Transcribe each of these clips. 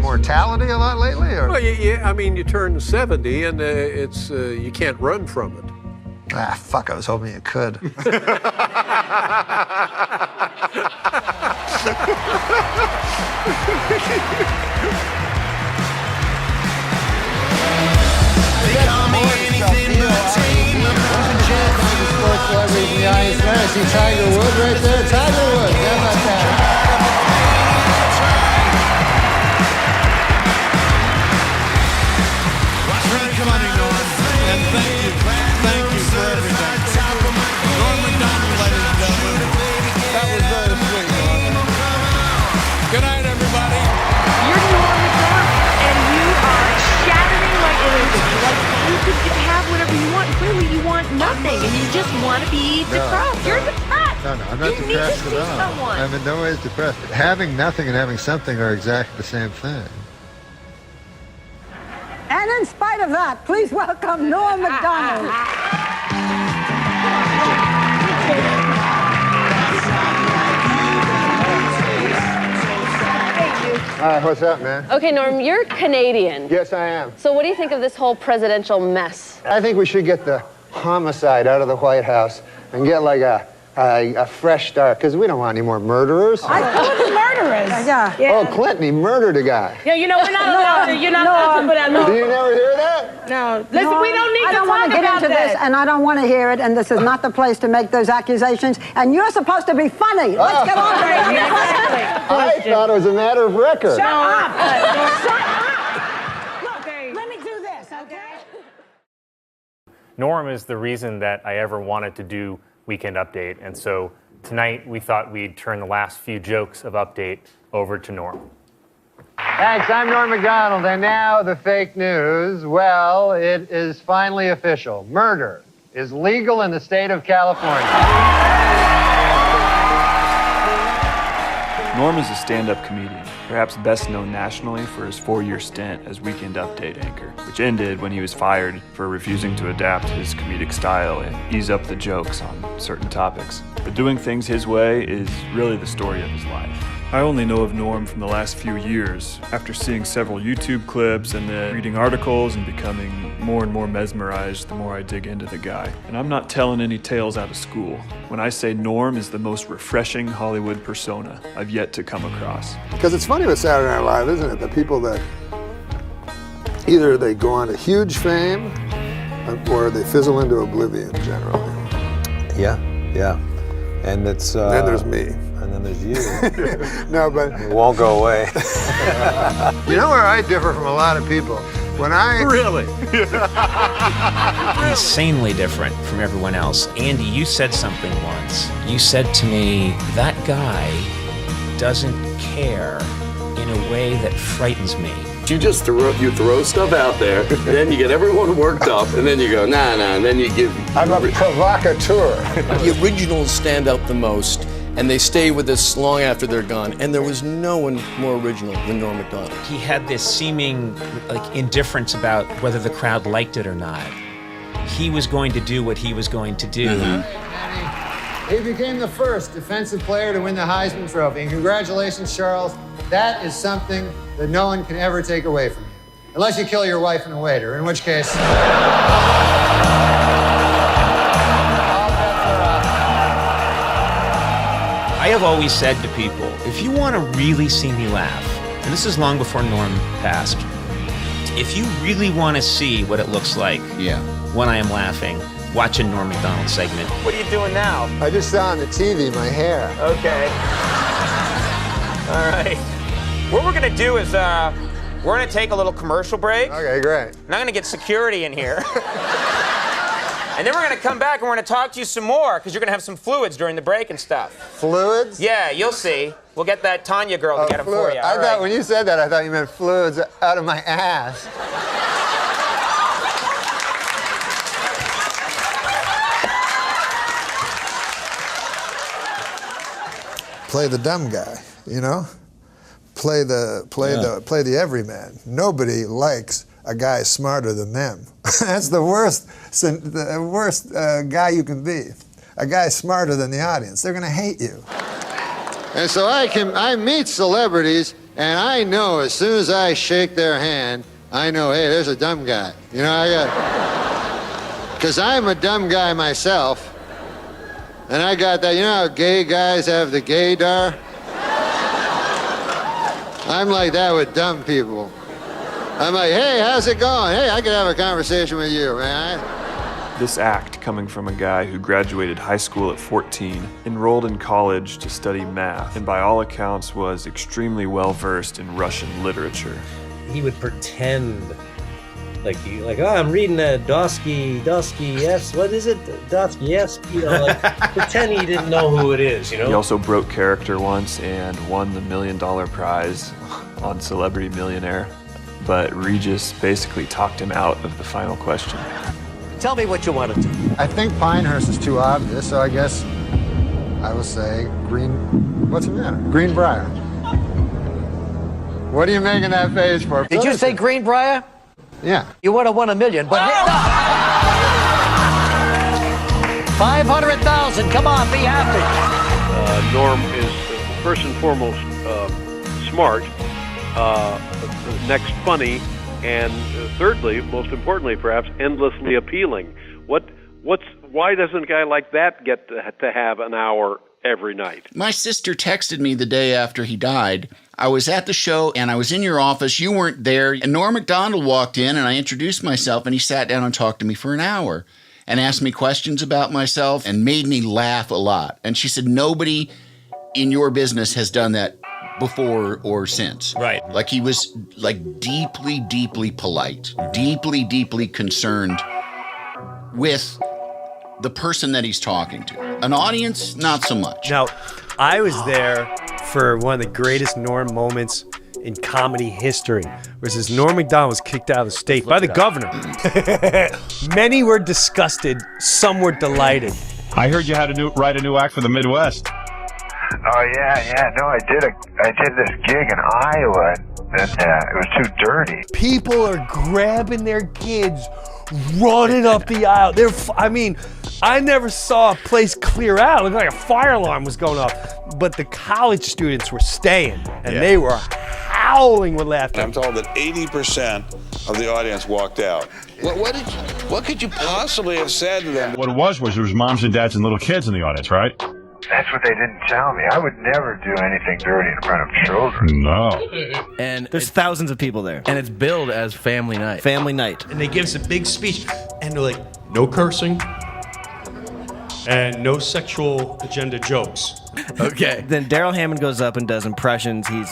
mortality a lot lately? Or? Well, yeah, I mean, you turn 70 and it's you can't run from it. Ah, fuck, I was hoping you could. Celebrities in the audience there. I see Tiger Woods right there. Tiger Woods, how about that? Come on, Norm, and thank you for everything. Norm Macdonald, ladies and gentlemen. That was very sweet, Norm. Good night, everybody. You're Norm Macdonald, and you are shattering my energy. Like, you could have whatever you want. Clearly, you want nothing, and you just want to be depressed. You're depressed. No, I'm not depressed at all. Someone. I'm in no ways depressed. Having nothing and having something are exactly the same thing. And in spite of that, please welcome Norm Macdonald. All right, what's up, man? Okay, Norm, you're Canadian. Yes, I am. So what do you think of this whole presidential mess? I think we should get the homicide out of the White House and get like a fresh start, because we don't want any more murderers. I told you murderers. Yeah. Oh, Clinton, he murdered a guy. Yeah, you know, we're not allowed to. You're not allowed to put out Did you never hear that? No. Listen, we don't need I to don't talk want to get about into this, that. and I don't want to hear it, and this is not the place to make those accusations, and you're supposed to be funny. Let's get on to it. I thought it was a matter of record. Shut up. Shut up. Look, let me do this, okay? Norm is the reason that I ever wanted to do Weekend Update, and so tonight we thought we'd turn the last few jokes of Update over to Norm. Thanks, I'm Norm Macdonald, and now the fake news. Well, it is finally official. Murder is legal in the state of California. Norm is a stand-up comedian, perhaps best known nationally for his 4-year stint as Weekend Update anchor, which ended when he was fired for refusing to adapt his comedic style and ease up the jokes on certain topics. But doing things his way is really the story of his life. I only know of Norm from the last few years, after seeing several YouTube clips and then reading articles and becoming more and more mesmerized the more I dig into the guy. And I'm not telling any tales out of school when I say Norm is the most refreshing Hollywood persona I've yet to come across. Because it's funny with Saturday Night Live, isn't it? The people that either they go on to huge fame or they fizzle into oblivion generally. Yeah. And it's... Then there's me. And then there's you. No, but... It won't go away. You know where I differ from a lot of people? When I... Really? Insanely different from everyone else. Andy, you said something once. You said to me, that guy doesn't care in a way that frightens me. You just throw stuff out there, then you get everyone worked up, and then you go, nah, and then you give... I'm a provocateur. The originals stand out the most, and they stay with us long after they're gone. And there was no one more original than Norm Macdonald. He had this seeming indifference about whether the crowd liked it or not. He was going to do what he was going to do. He became the first defensive player to win the Heisman Trophy. And congratulations, Charles. That is something that no one can ever take away from you. Unless you kill your wife and a waiter, in which case... I have always said to people, if you want to really see me laugh, and this is long before Norm passed, if you really want to see what it looks like when I am laughing, watch a Norm Macdonald segment. What are you doing now? I just saw on the TV my hair. Okay. All right. What we're going to do is we're going to take a little commercial break. Okay, great. And I'm going to get security in here. And then we're going to come back and we're going to talk to you some more because you're going to have some fluids during the break and stuff. Fluids? Yeah, you'll see. We'll get that Tanya girl to get them for you. I thought when you said that, I thought you meant fluids out of my ass. Play the dumb guy, you know? Play the everyman. Nobody likes a guy smarter than them. That's the worst guy you can be. A guy smarter than the audience. They're going to hate you. And so I meet celebrities And I know as soon as I shake their hand, I know, hey, there's a dumb guy. You know, because I'm a dumb guy myself. And I got that, you know how gay guys have the gaydar? I'm like that with dumb people. I'm like, hey, how's it going? Hey, I could have a conversation with you, man. This act, coming from a guy who graduated high school at 14, enrolled in college to study math, and by all accounts was extremely well-versed in Russian literature. He would pretend like, oh, I'm reading Dostoevsky, what is it? Dostoevsky, pretend he didn't know who it is, you know? He also broke character once and won the $1 million prize on Celebrity Millionaire, but Regis basically talked him out of the final question. Tell me what you want to do. I think Pinehurst is too obvious, so I guess I will say what's the matter? Greenbrier. What are you making that face for? Did you say Greenbrier? Yeah. You would have won $1 million, but 500,000. Come on, be happy. Norm is first and foremost smart, next funny, and thirdly, most importantly, perhaps endlessly appealing. Why doesn't a guy like that get to have an hour every night? My sister texted me the day after he died. I was at the show and I was in your office. You weren't there. And Norm Macdonald walked in and I introduced myself and he sat down and talked to me for an hour and asked me questions about myself and made me laugh a lot. And she said, nobody in your business has done that before or since. Right. Like he was like deeply, deeply polite, deeply, deeply concerned with the person that he's talking to. An audience, not so much. Now, I was there for one of the greatest Norm moments in comedy history, which is Norm Macdonald was kicked out of the state by the governor. Many were disgusted, some were delighted. I heard you had to write a new act for the Midwest. Oh yeah. No, I did this gig in Iowa, and it was too dirty. People are grabbing their kids, running up the aisle. I never saw a place clear out. It looked like a fire alarm was going off. But the college students were staying, and they were howling with laughter. I'm told that 80% of the audience walked out. What could you possibly have said to them? What it was there was moms and dads and little kids in the audience, right? That's what they didn't tell me. I would never do anything dirty in front of children. No. And there's thousands of people there. And it's billed as family night. Family night. And they give us a big speech, and they're like, no cursing, and no sexual agenda jokes. Okay. Then Daryl Hammond goes up and does impressions. He's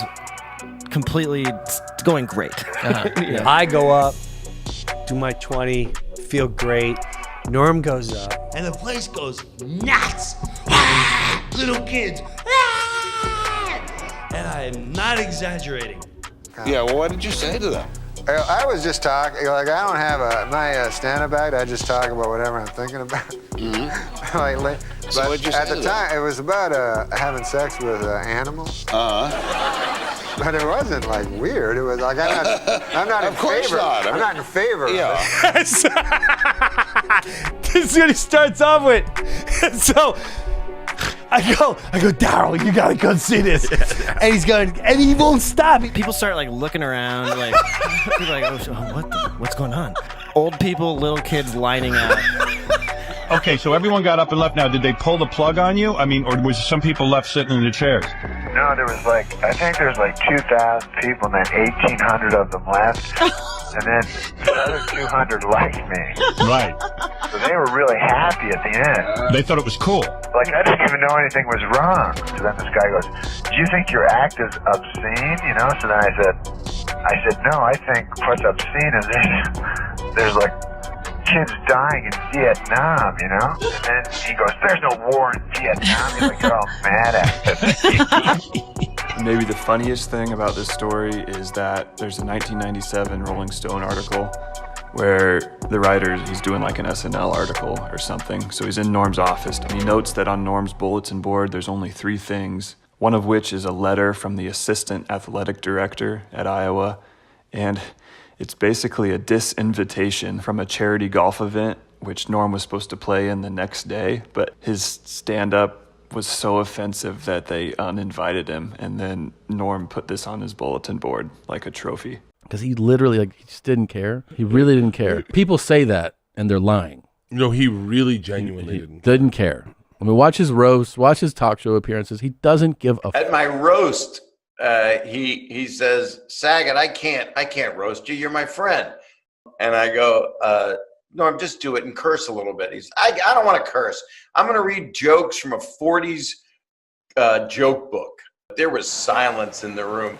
completely going great. Yeah. I go up, do my 20, feel great. Norm goes up, and the place goes nuts. Little kids. And I am not exaggerating. Yeah, well, what did you say to them? I was just talking, like I don't have my stand-up act, I just talk about whatever I'm thinking about. Mm-hmm. So what'd you say at the time, it was about having sex with animals. But it wasn't like weird. It was like I'm not in favor. I'm not in favor of it. This is what he starts off with. So I go, Daryl, you gotta come see this. And he's going, and he won't stop. People start like looking around, like people are like, what's going on? Old people, little kids lining up. Okay, so everyone got up and left. Now, did they pull the plug on you? I mean, or was some people left sitting in the chairs? No, I think there was like 2,000 people, and then 1,800 of them left. And then another 200 liked me. Right. So they were really happy at the end. They thought it was cool. Like, I didn't even know anything was wrong. So then this guy goes, do you think your act is obscene? You know? So then I said, no, I think what's obscene is there's like kids dying in Vietnam, you know? And then he goes, there's no war in Vietnam. He's like, you're all mad at me. Maybe the funniest thing about this story is that there's a 1997 Rolling Stone article where the writer, he's doing like an SNL article or something. So he's in Norm's office and he notes that on Norm's bulletin board, there's only 3 things, one of which is a letter from the assistant athletic director at Iowa. And it's basically a disinvitation from a charity golf event, which Norm was supposed to play in the next day, but his stand-up was so offensive that they uninvited him, and then Norm put this on his bulletin board like a trophy. Because he literally, he just didn't care. He really didn't care. People say that, and they're lying. No, he really genuinely didn't care. I mean, watch his roast, watch his talk show appearances. He doesn't give a At my roast, he says, Saget, I can't roast you. You're my friend. And I go, Norm, just do it and curse a little bit. I don't want to curse. I'm going to read jokes from a 40s joke book. There was silence in the room.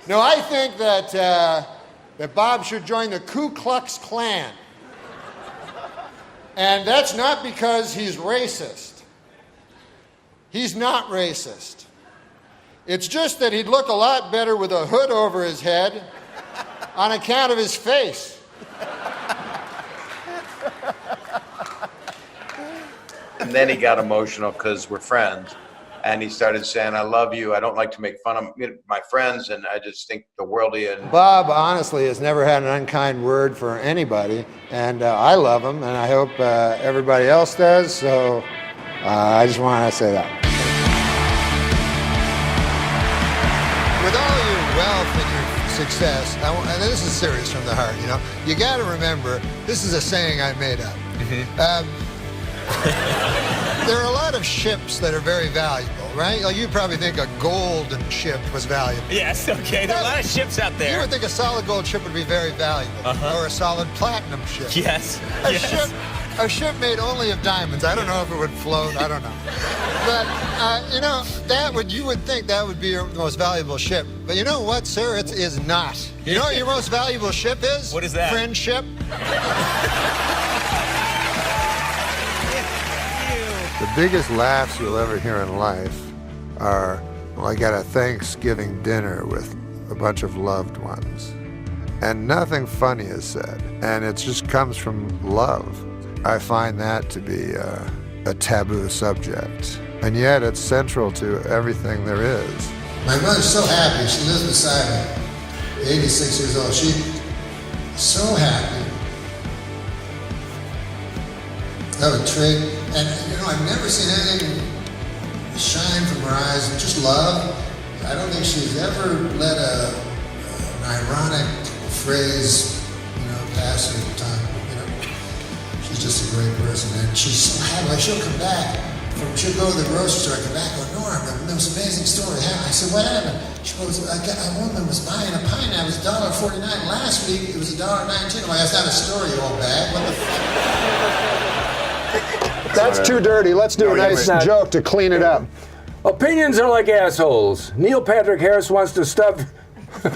No, I think that Bob should join the Ku Klux Klan. And that's not because he's racist. He's not racist. It's just that he'd look a lot better with a hood over his head on account of his face. And then he got emotional because we're friends. And he started saying, I love you. I don't like to make fun of my friends. And I just think the world of you. Bob, honestly, has never had an unkind word for anybody. And I love him, and I hope everybody else does. So I just want to say that. With all your wealth and your success, and this is serious from the heart, you got to remember, this is a saying I made up. There are a lot of ships that are very valuable, right? Like you probably think a golden ship was valuable. Yes, okay. There are a lot of ships out there. You would think a solid gold ship would be very valuable, or a solid platinum ship. Yes. A ship made only of diamonds. I don't know if it would float. I don't know. But you would think that would be your most valuable ship. But you know what, sir? It is not. You know what your most valuable ship is? What is that? Friendship. The biggest laughs you'll ever hear in life are like at a Thanksgiving dinner with a bunch of loved ones. And nothing funny is said. And it just comes from love. I find that to be a taboo subject. And yet it's central to everything there is. My mother's so happy. She lives beside me. 86 years old. She's so happy. I would trade, and I've never seen anything shine from her eyes, just love. I don't think she's ever let an ironic phrase, pass her time. She's just a great person, and she's so happy. Like she'll come back, she'll go to the grocery store, come back, go, Norm, that was an amazing story. I said, what happened? She goes, a woman was buying a pineapple, it was $1.49. Last week, it was $1.19. I'm like, that's not a story, you old bag. What the fuck? That's too dirty. Let's do a nice joke to clean it up. Opinions are like assholes. Neil Patrick Harris wants to stuff... You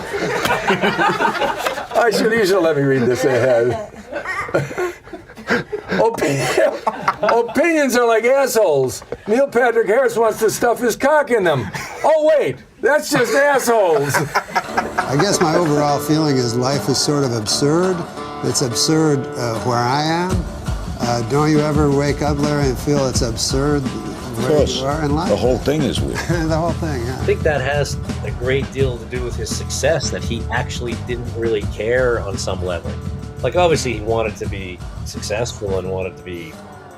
should let me read this ahead. Opinions are like assholes. Neil Patrick Harris wants to stuff his cock in them. Oh, wait, that's just assholes. I guess my overall feeling is life is sort of absurd. It's absurd where I am. Don't you ever wake up, Larry, and feel it's absurd where you are in life? The whole thing is weird. The whole thing, yeah. I think that has a great deal to do with his success, that he actually didn't really care on some level. Like, obviously, he wanted to be successful and wanted to be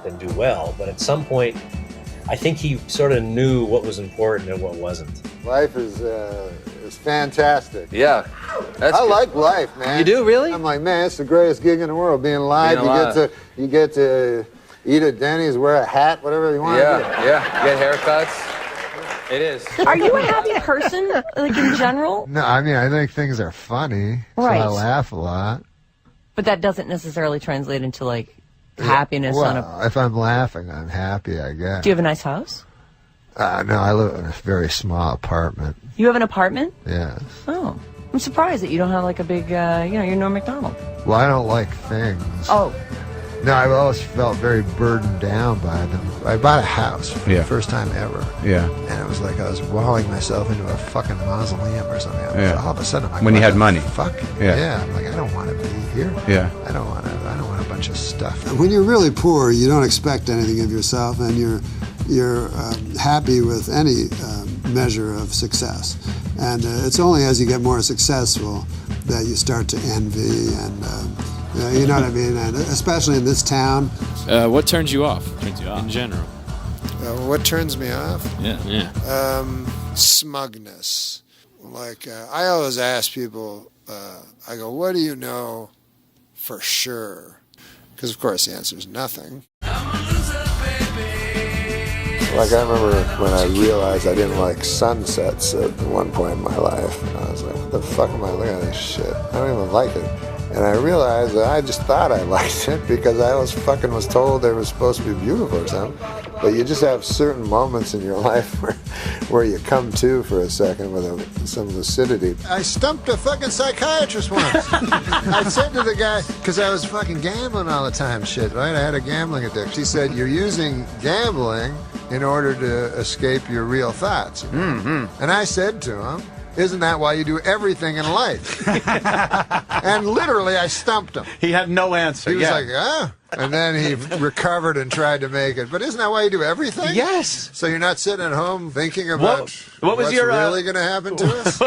and do well, but at some point, I think he sort of knew what was important and what wasn't. Life is fantastic. Yeah. I like life, man. You do, really? I'm like, man, it's the greatest gig in the world, being live. You get to eat at Denny's, wear a hat, whatever you want. Yeah. Get haircuts. It is. Are you a happy person, like in general? No, I mean, I think things are funny, right. So I laugh a lot. But that doesn't necessarily translate into like happiness on a... If I'm laughing, I'm happy, I guess. Do you have a nice house? No, I live in a very small apartment. You have an apartment? Yes. Oh. I'm surprised that you don't have like a big, you're Norm Macdonald. Well, I don't like things. Oh. No, I've always felt very burdened down by them. I bought a house for the first time ever. Yeah. And it was like I was walling myself into a fucking mausoleum or something. All of a sudden, I'm like, when you had money. Fuck. Yeah. I'm like, I don't want to be here. Yeah. I don't want a bunch of stuff. When you're really poor, you don't expect anything of yourself, and you're happy with any measure of success. And it's only as you get more successful that you start to envy and. You know what I mean? And especially in this town. What turns you off? In general? What turns me off? Yeah. Smugness. Like, I always ask people, I go, what do you know for sure? Because, of course, the answer is nothing. Like, I remember when I realized I didn't like sunsets at one point in my life. I was like, what the fuck am I looking at this shit? I don't even like it. And I realized that I just thought I liked it because I was told they were supposed to be beautiful or something. But you just have certain moments in your life where you come to for a second with some lucidity. I stumped a fucking psychiatrist once. I said to the guy, because I was fucking gambling all the time, shit, right? I had a gambling addiction. He said, you're using gambling in order to escape your real thoughts. Mm-hmm. And I said to him, isn't that why you do everything in life? And literally, I stumped him. He had no answer. He was like, ah. And then he recovered and tried to make it. But isn't that why you do everything? Yes. So you're not sitting at home thinking about what was what's your, really going to happen to us?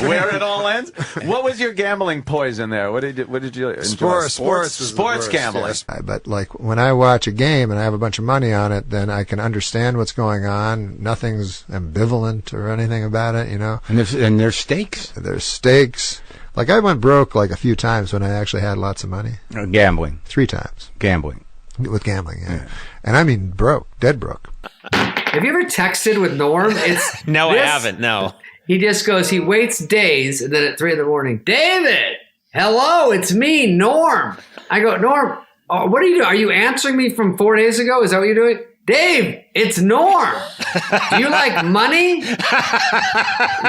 where it all ends? What was your gambling poison there? What did you enjoy? Sports gambling. Yes. But like when I watch a game and I have a bunch of money on it, then I can understand what's going on. Nothing's ambivalent or anything about it, you know. And there's stakes. There's stakes. Like, I went broke like a few times when I actually had lots of money. Gambling. 3 times. Gambling. With gambling, yeah. And I mean broke, dead broke. Have you ever texted with Norm? No, I haven't, no. He just goes, he waits days, and then at 3 a.m, David, hello, it's me, Norm. I go, Norm, what are you doing? Are you answering me from 4 days ago? Is that what you're doing? Dave, it's Norm. Do you like money?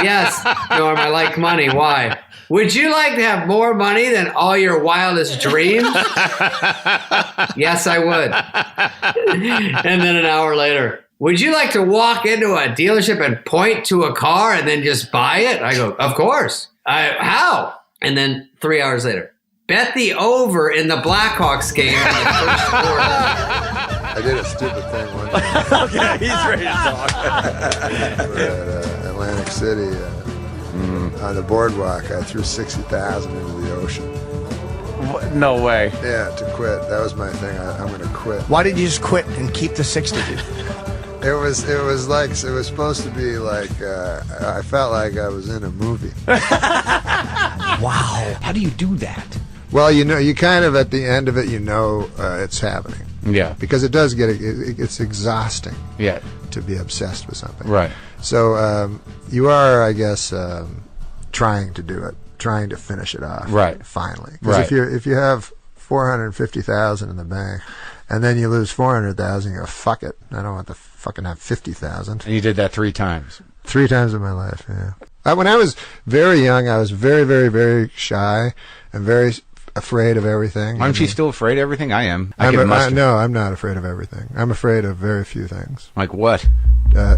Yes, Norm, I like money. Why? Would you like to have more money than all your wildest dreams? Yes, I would. And then an hour later, would you like to walk into a dealership and point to a car and then just buy it? I go, of course. How? And then 3 hours later, bet the over in the Blackhawks game in the first quarter. I did a stupid thing one time. Okay, he's ready to talk. We're at Atlantic City on the boardwalk. I threw $60,000 into the ocean. No way. Yeah, to quit. That was my thing. I'm going to quit. Why did you just quit and keep the 60? It was supposed to be like I felt like I was in a movie. Wow. How do you do that? Well, you know, you kind of at the end of it, you know, it's happening. Yeah. Because it does it's exhausting. Yeah. To be obsessed with something. Right. So you are, I guess, trying to do it, trying to finish it off. Right. Finally. Because if you have $450,000 in the bank, and then you lose $400,000, you go, fuck it. I don't want to fucking have $50,000. And you did that 3 times. 3 times in my life, yeah. When I was very young, I was very, very, very shy and very afraid of everything. Aren't you still afraid of everything? I am. No, I'm not afraid of everything. I'm afraid of very few things. Like what?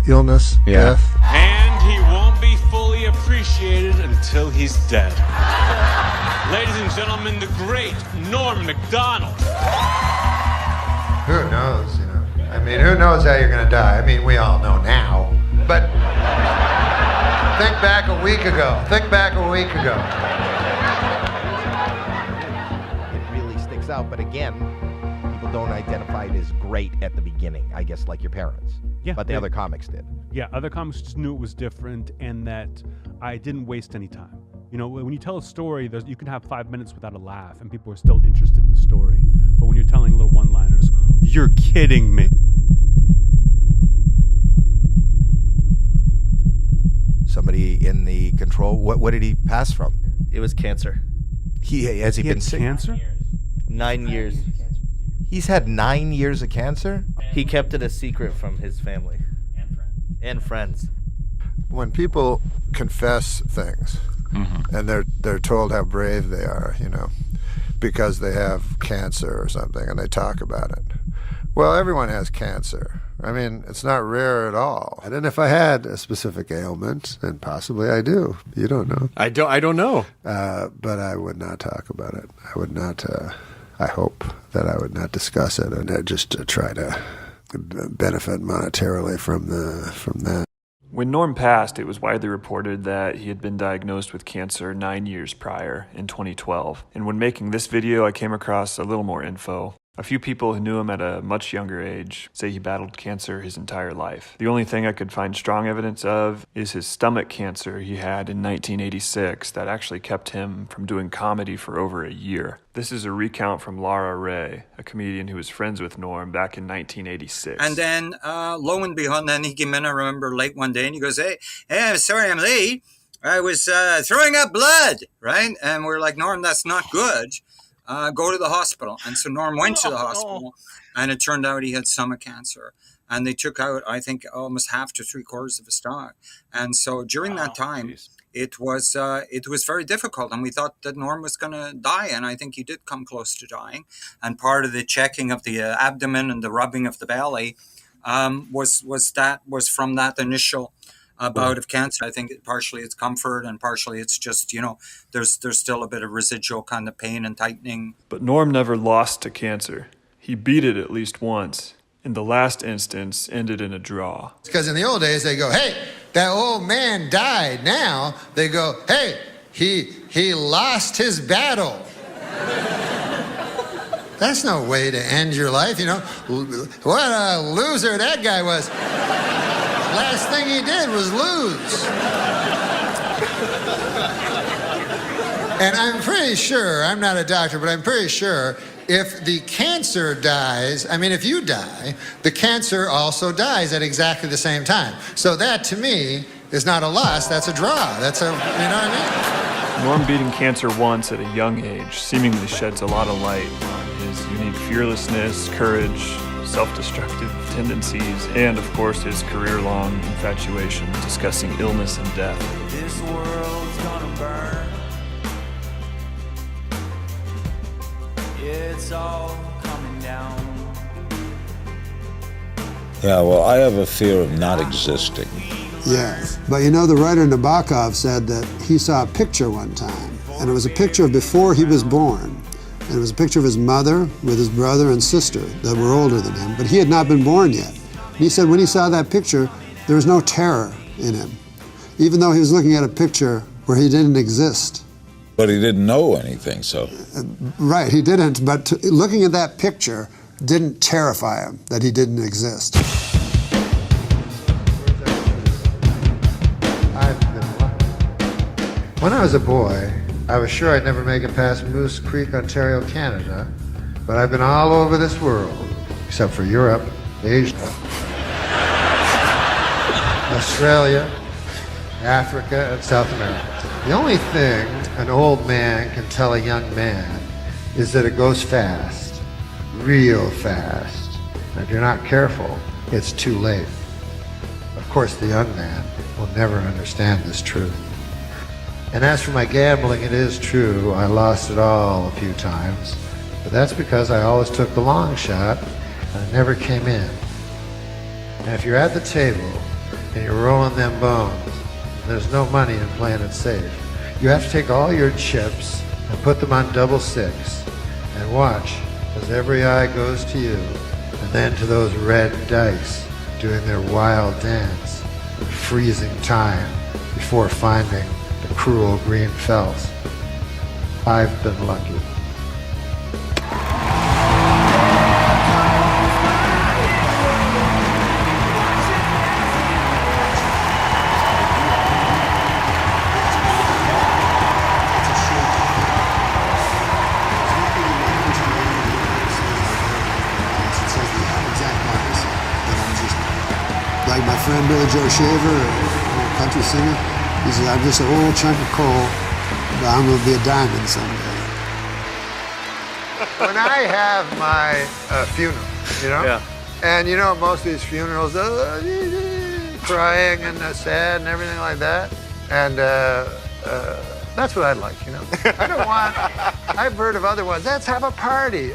Illness, death. And he won't be fully appreciated until he's dead. Ladies and gentlemen, the great Norm Macdonald. Who knows, you know? I mean, who knows how you're going to die? I mean, we all know now. But think back a week ago. Out, but again, people don't identify it as great at the beginning, I guess, like your parents. Yeah. But the other comics did. Yeah, other comics just knew it was different and that I didn't waste any time. You know, when you tell a story, you can have 5 minutes without a laugh and people are still interested in the story. But when you're telling little one-liners, you're kidding me. Somebody in the control, what did he pass from? It was cancer. Has he been sick? Cancer? 9 years. He's had 9 years of cancer? He kept it a secret from his family. And friends. When people confess things, and they're told how brave they are, you know, because they have cancer or something, and they talk about it. Well, everyone has cancer. I mean, it's not rare at all. And if I had a specific ailment, and possibly I do, you don't know. I don't know. But I would not talk about it. I would not. I hope that I would not discuss it, and just to try to benefit monetarily from that. When Norm passed, it was widely reported that he had been diagnosed with cancer 9 years prior, in 2012. And when making this video, I came across a little more info. A few people who knew him at a much younger age say he battled cancer his entire life. The only thing I could find strong evidence of is his stomach cancer he had in 1986 that actually kept him from doing comedy for over a year. This is a recount from Laura Ray, a comedian who was friends with Norm back in 1986. And then, lo and behold, then he came in, I remember, late one day, and he goes, hey, I'm sorry I'm late. I was throwing up blood, right? And we're like, Norm, that's not good. Go to the hospital. And so Norm went to the hospital, and it turned out he had stomach cancer. And they took out, I think, almost half to 3/4 of his stomach. And so during that time, it was very difficult. And we thought that Norm was going to die. And I think he did come close to dying. And part of the checking of the abdomen and the rubbing of the belly was from that initial bout of cancer. I think partially it's comfort and partially it's just, there's still a bit of residual kind of pain and tightening. But Norm never lost to cancer. He beat it at least once. In the last instance, ended in a draw. Because in the old days, they go, hey, that old man died. Now they go, hey, he lost his battle. That's no way to end your life, What a loser that guy was. Last thing he did was lose. And I'm pretty sure, I'm not a doctor, but I'm pretty sure if the cancer dies, if you die, the cancer also dies at exactly the same time. So that, to me, is not a loss, that's a draw. That's what I mean? Norm beating cancer once at a young age seemingly sheds a lot of light on his unique fearlessness, courage, self-destructive tendencies, and of course his career-long infatuation discussing illness and death. This world's gonna burn. It's all coming down. Yeah, well, I have a fear of not existing. Yes, but the writer Nabokov said that he saw a picture one time, and it was a picture before he was born. And it was a picture of his mother with his brother and sister that were older than him, but he had not been born yet. And he said when he saw that picture, there was no terror in him, even though he was looking at a picture where he didn't exist. But he didn't know anything, so. Right, he didn't, but looking at that picture didn't terrify him that he didn't exist. When I was a boy, I was sure I'd never make it past Moose Creek, Ontario, Canada, but I've been all over this world, except for Europe, Asia, Australia, Africa, and South America. The only thing an old man can tell a young man is that it goes fast, real fast. And if you're not careful, it's too late. Of course, the young man will never understand this truth. And as for my gambling, it is true, I lost it all a few times, but that's because I always took the long shot and I never came in. And if you're at the table and you're rolling them bones, and there's no money in playing it safe, you have to take all your chips and put them on double six and watch as every eye goes to you and then to those red dice doing their wild dance in freezing time before finding the cruel green felt. I've been lucky. Like my friend Billy Joe Shaver, a country singer, he says, I'm just an old chunk of coal, but I'm going to be a diamond someday. When I have my funeral, Yeah. and most of these funerals, crying and sad and everything like that, and that's what I'd like, I don't want, I've heard of other ones, let's have a party.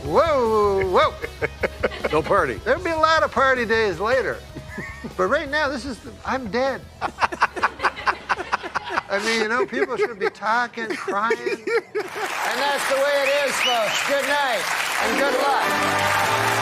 Whoa, whoa. No party. There'll be a lot of party days later. But right now, I'm dead. I mean, people should be talking, crying. And that's the way it is, folks. Good night and good luck.